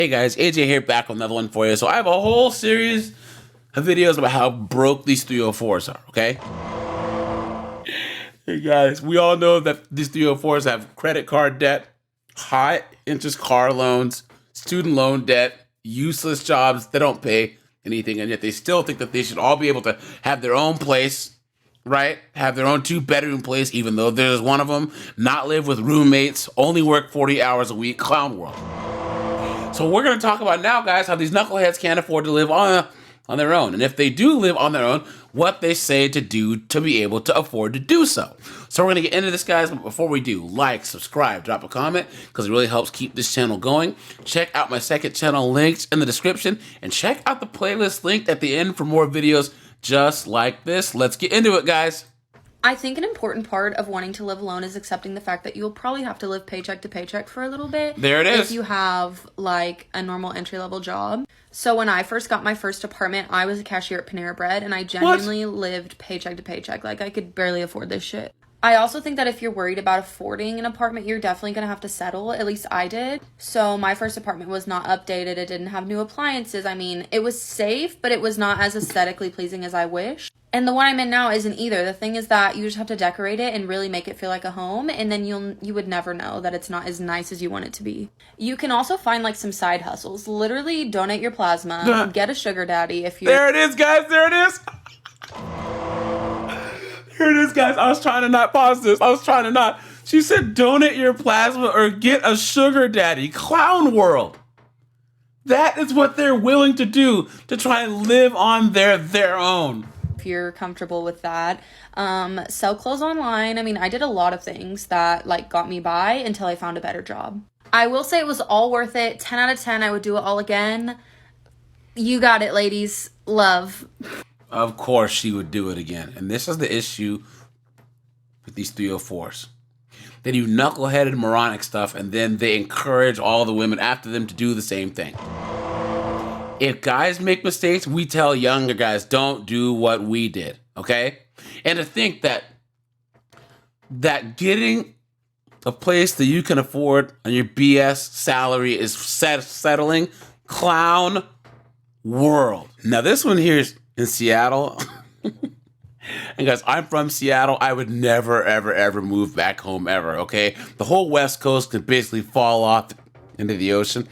Hey guys, AJ here, back with another one for you. So I have a whole series of videos about how broke these 304s are, okay? Hey guys, we all know that these 304s have credit card debt, high interest car loans, student loan debt, useless jobs, they don't pay anything, and yet they still think that they should all be able to have their own place, right? Have their own 2-bedroom place, even though there's one of them, not live with roommates, only work 40 hours a week, clown world. So we're going to talk about now, guys, how these knuckleheads can't afford to live on their own. And if they do live on their own, what they say to do to be able to afford to do so. So we're going to get into this, guys. But before we do, like, subscribe, drop a comment, because it really helps keep this channel going. Check out my second channel links in the description. And check out the playlist linked at the end for more videos just like this. Let's get into it, guys. I think an important part of wanting to live alone is accepting the fact that you'll probably have to live paycheck to paycheck for a little bit. There it is. If you have, like, a normal entry-level job. So when I first got my first apartment, I was a cashier at Panera Bread, and I genuinely lived paycheck to paycheck. Like, I could barely afford this shit. I also think that if you're worried about affording an apartment, you're definitely going to have to settle. At least I did. So my first apartment was not updated. It didn't have new appliances. I mean, it was safe, but it was not as aesthetically pleasing as I wish. And the one I'm in now isn't either. The thing is that you just have to decorate it and really make it feel like a home, and then you would never know that it's not as nice as you want it to be. You can also find like some side hustles. Literally donate your plasma, get a sugar daddy if you're... There it is, guys. There it is. Here it is, guys. I was trying to not pause this. I was trying to not. She said donate your plasma or get a sugar daddy. Clown world. That is what they're willing to do to try and live on their own. If you're comfortable with that. Sell clothes online. I mean, I did a lot of things that like got me by until I found a better job. I will say it was all worth it. 10 out of 10. I would do it all again. You got it, ladies. Love. Of course she would do it again. And this is the issue with these 304s. They do knuckleheaded moronic stuff, and then they encourage all the women after them to do the same thing. If guys make mistakes, we tell younger guys, don't do what we did, okay? And to think that getting a place that you can afford on your BS salary is settling, clown world. Now this one here is in Seattle. And guys, I'm from Seattle. I would never, ever, ever move back home ever, okay? The whole West Coast could basically fall off into the ocean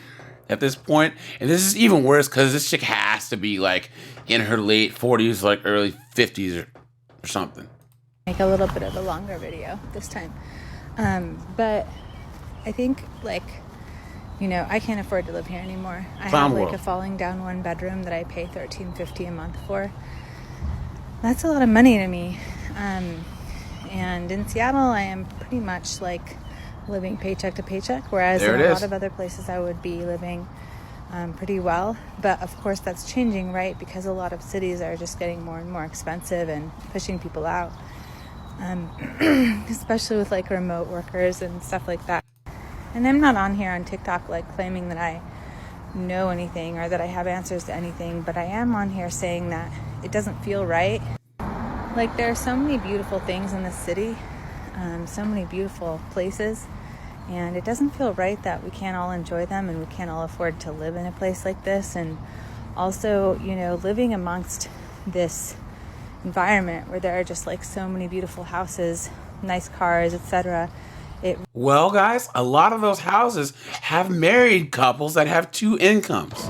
at this point. And this is even worse because this chick has to be like in her late 40s, like early 50s or something. Make a little bit of a longer video this time. But I think like, you know, I can't afford to live here anymore. I have like a falling down 1-bedroom that I pay $13.50 a month for. That's a lot of money to me. And in Seattle, I am pretty much like living paycheck to paycheck, whereas in a lot of other places I would be living pretty well. But of course that's changing, right? Because a lot of cities are just getting more and more expensive and pushing people out, especially with like remote workers and stuff like that. And I'm not on here on TikTok like claiming that I know anything or that I have answers to anything, but I am on here saying that it doesn't feel right. Like there are so many beautiful things in this city, so many beautiful places, and it doesn't feel right that we can't all enjoy them and we can't all afford to live in a place like this. And also, you know, living amongst this environment where there are just like so many beautiful houses, nice cars, etc. Well, guys, a lot of those houses have married couples that have 2 incomes.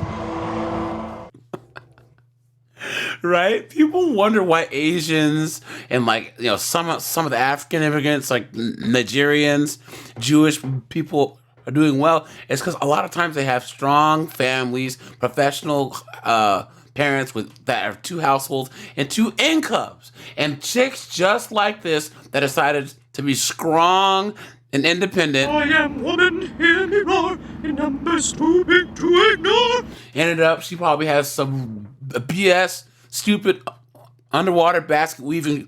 Right? People wonder why Asians and like, you know, some of the African immigrants, like Nigerians, Jewish people are doing well. It's because a lot of times they have strong families, professional parents that have 2 households and 2 incomes. And chicks just like this that decided to be strong and independent. I am woman, hear me roar, in numbers too big to ignore. Ended up, she probably has some BS, stupid underwater basket weaving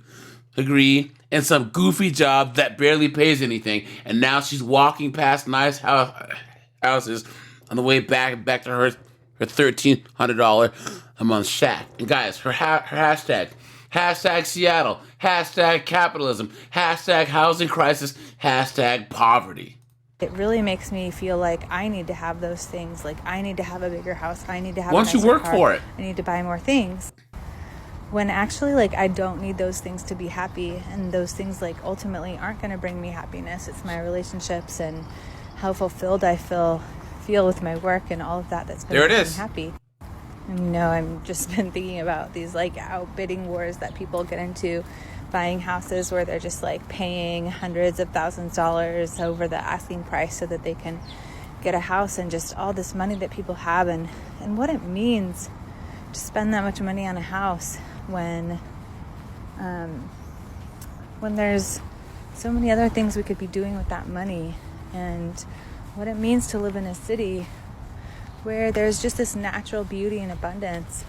degree and some goofy job that barely pays anything. And now she's walking past nice houses on the way back to her $1,300 a month shack. And guys, her hashtag Seattle, hashtag capitalism, hashtag housing crisis, hashtag poverty. It really makes me feel like I need to have those things. Like I need to have a bigger house. I need to have Why a don't you nicer work car. for it? I need to buy more things. When actually, like, I don't need those things to be happy, and those things, like, ultimately aren't going to bring me happiness. It's my relationships and how fulfilled I feel with my work and all of that that's going to make me happy. And, you know, I've just been thinking about these, like, outbidding wars that people get into, buying houses where they're just, like, paying hundreds of thousands of dollars over the asking price so that they can get a house, and just all this money that people have, and what it means to spend that much money on a house when there's so many other things we could be doing with that money, and what it means to live in a city where there's just this natural beauty and abundance,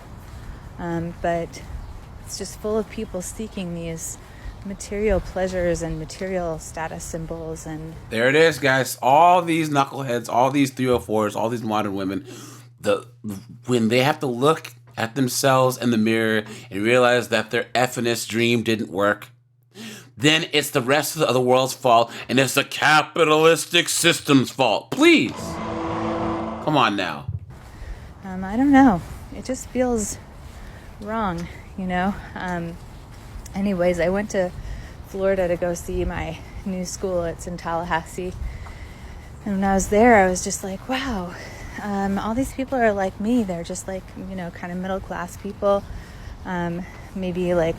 but it's just full of people seeking these material pleasures and material status symbols. And there it is, guys. All these knuckleheads, all these 304s, all these modern women, when they have to look at themselves in the mirror and realize that their effiness dream didn't work, then it's the rest of the world's fault, and it's the capitalistic system's fault. Please. Come on now. I don't know. It just feels wrong, you know? Anyways, I went to Florida to go see my new school. It's in Tallahassee. And when I was there, I was just like, wow, all these people are like me. They're just like, you know, kind of middle class people, maybe like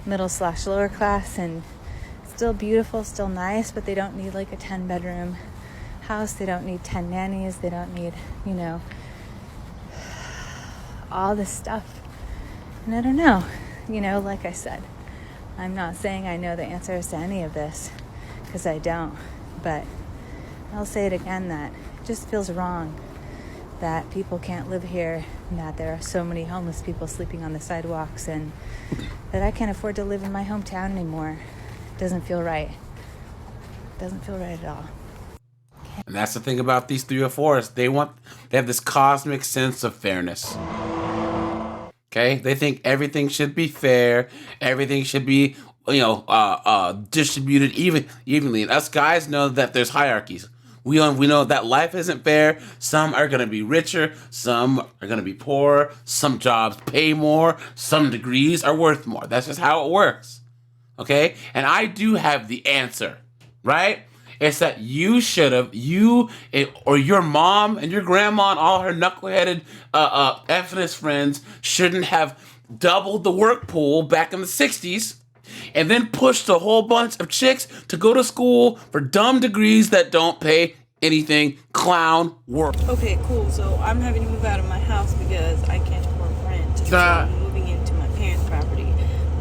middle/lower class, and still beautiful, still nice, but they don't need like a 10-bedroom house. They don't need 10 nannies. They don't need, you know, all this stuff. And I don't know, you know, like I said, I'm not saying I know the answers to any of this, because I don't, but I'll say it again, that it just feels wrong that people can't live here, and that there are so many homeless people sleeping on the sidewalks, and that I can't afford to live in my hometown anymore. It doesn't feel right. It doesn't feel right at all. And that's the thing about these 304s. They have this cosmic sense of fairness. Okay? They think everything should be fair. Everything should be, you know, distributed evenly. And us guys know that there's hierarchies. We know that life isn't fair. Some are going to be richer. Some are going to be poorer. Some jobs pay more. Some degrees are worth more. That's just how it works. Okay? And I do have the answer, right? It's that you or your mom and your grandma and all her knuckleheaded ethnic friends shouldn't have doubled the work pool back in the 60s and then pushed a whole bunch of chicks to go to school for dumb degrees that don't pay anything. Clown work. Okay, cool. So I'm having to move out of my house because I can't afford rent. So I'm moving into my parents' property.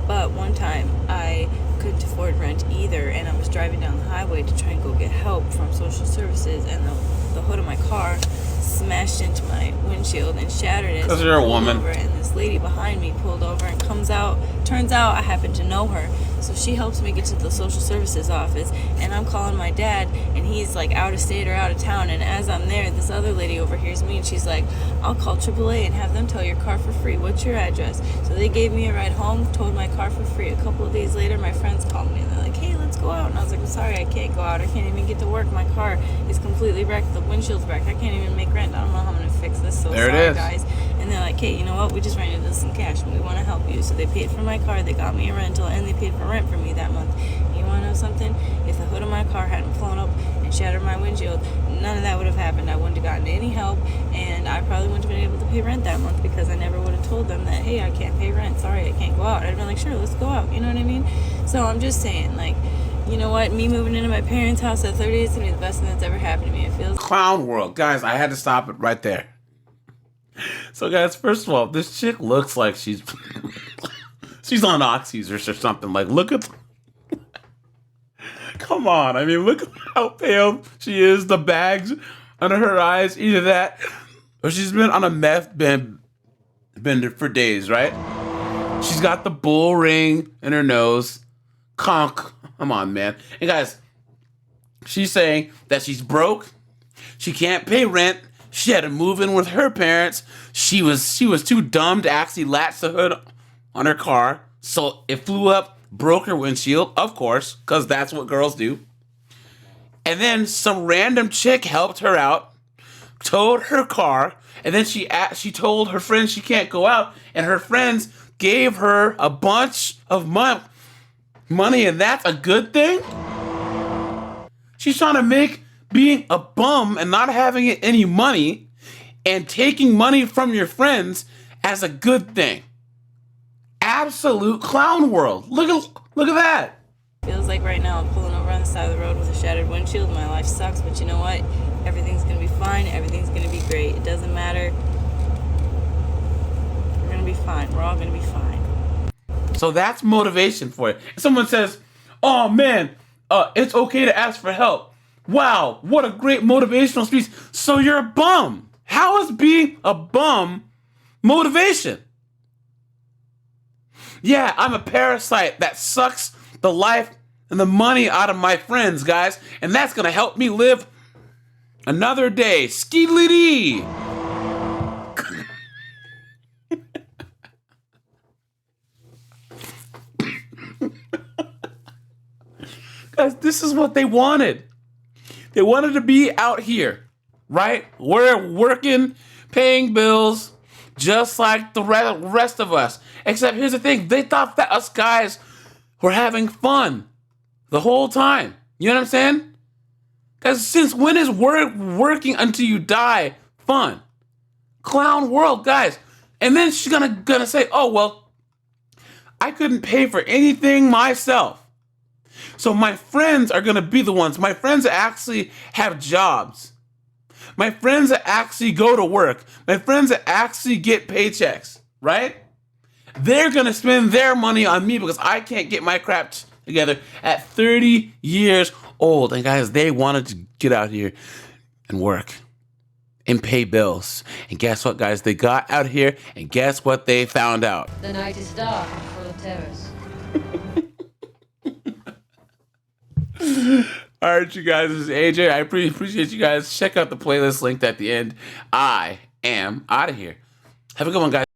But one time I couldn't afford rent either, and I was driving down the highway to try and go get help from social services, and the hood of my car smashed into my windshield and shattered it. Because you're a woman. And this lady behind me pulled over and comes out. Turns out I happen to know her, so she helps me get to the social services office, and I'm calling my dad, and he's like out of state or out of town, and as I'm there, this other lady overhears me, and she's like, I'll call AAA and have them tow your car for free. What's your address? So they gave me a ride home, towed my car for free. A couple of days later, my friends called me, and they're like, hey, let's go out. And I was like, I'm sorry, I can't go out. I can't even get to work. My car is completely wrecked. The windshield's wrecked. I can't even make rent. I don't know how I'm going to fix this. So there sorry, it is. guys. And they're like, hey, you know what? We just rented this in cash, and we want to help you. So they paid for my car, they got me a rental, and they paid for rent for me that month. And you want to know something? If the hood of my car hadn't flown up and shattered my windshield, none of that would have happened. I wouldn't have gotten any help, and I probably wouldn't have been able to pay rent that month because I never would have told them that, hey, I can't pay rent. Sorry, I can't go out. I'd have been like, sure, let's go out. You know what I mean? So I'm just saying, like, you know what? Me moving into my parents' house at 30 is going to be the best thing that's ever happened to me. It feels... Clown world. Guys, I had to stop it right there. So, guys, first of all, this chick looks like she's on oxys or something. Like, look at... Come on. I mean, look at how pale she is. The bags under her eyes. Either that or she's been on a meth bender for days, right? She's got the bull ring in her nose. Come on, man. And, guys, she's saying that she's broke. She can't pay rent. She had to move in with her parents. She was too dumb to actually latch the hood on her car. So it flew up, broke her windshield, of course, because that's what girls do. And then some random chick helped her out, towed her car, and then she told her friends she can't go out, and her friends gave her a bunch of money, and that's a good thing? She's trying to make being a bum and not having any money and taking money from your friends as a good thing. Absolute clown world. Look at that. Feels like right now I'm pulling over on the side of the road with a shattered windshield. My life sucks, but you know what? Everything's gonna be fine. Everything's gonna be great. It doesn't matter. We're gonna be fine. We're all gonna be fine. So that's motivation for you. If someone says, "Oh man, it's okay to ask for help." Wow, what a great motivational speech. So you're a bum. How is being a bum motivation? Yeah, I'm a parasite that sucks the life and the money out of my friends, guys, and that's gonna help me live another day. Skeedly-dee. Guys, this is what they wanted. They wanted to be out here, right? We're working, paying bills, just like the rest of us. Except here's the thing. They thought that us guys were having fun the whole time. You know what I'm saying? Because since when is working until you die fun? Clown world, guys. And then she's gonna say, "Oh, well, I couldn't pay for anything myself. So my friends are gonna be the ones. My friends that actually have jobs. My friends that actually go to work. My friends that actually get paychecks, right? They're gonna spend their money on me because I can't get my crap together at 30 years old." And guys, they wanted to get out here and work and pay bills. And guess what, guys? They got out here, and guess what they found out? The night is dark and full of terrors. All right, you guys, this is AJ. I appreciate you guys. Check out the playlist linked at the end. I am out of here. Have a good one, guys.